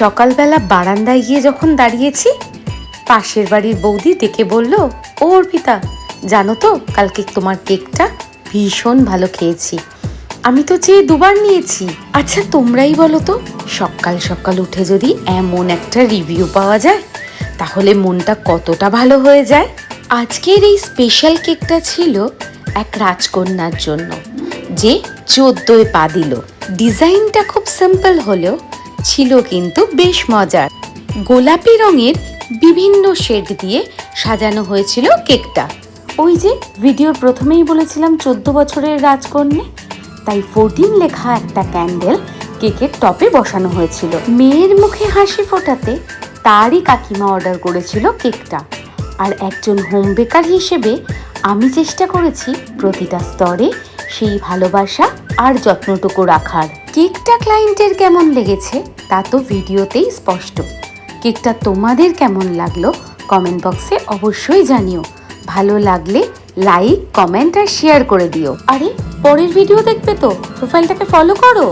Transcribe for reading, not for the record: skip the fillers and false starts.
সকালবেলা বারান্দায় গিয়ে যখন দাঁড়িয়েছি, পাশের বাড়ির বৌদি ডেকে বলল, ও অর্পিতা, জানো তো কালকে তোমার কেকটা ভীষণ ভালো খেয়েছি। আমি তো চেয়ে দুবার নিয়েছি। আচ্ছা তোমরাই বলো তো, সকাল সকাল উঠে যদি এমন একটা রিভিউ পাওয়া যায় তাহলে মনটা কতটা ভালো হয়ে যায়। আজকের এই স্পেশাল কেকটা ছিল এক রাজকন্যার জন্য, যে 14 পা দিল। ডিজাইনটা খুব সিম্পল হলেও ছিল কিন্তু বেশ মজার। গোলাপি রঙের বিভিন্ন শেড দিয়ে সাজানো হয়েছিল কেকটা। ওই যে ভিডিওর প্রথমেই বলেছিলাম 14 বছরের রাজকন্যা, তাই 14 লেখা একটা ক্যান্ডেল কেকের টপে বসানো হয়েছিল। মেয়ের মুখে হাসি ফোটাতে তারই কাকিমা অর্ডার করেছিল কেকটা। আর একজন হোম বেকার হিসেবে আমি চেষ্টা করেছি প্রতিটা স্তরে সেই ভালোবাসা আর যত্নটুকু রাখার। কেকটা ক্লায়েন্টের কেমন লেগেছে তা তো ভিডিওতেই স্পষ্ট। কেকটা তোমাদের কেমন লাগলো কমেন্ট বক্সে অবশ্যই জানিও। ভালো লাগলে লাইক, কমেন্ট আর শেয়ার করে দিও। আরে পরের ভিডিও দেখবে তো প্রোফাইলটাকে ফলো করো।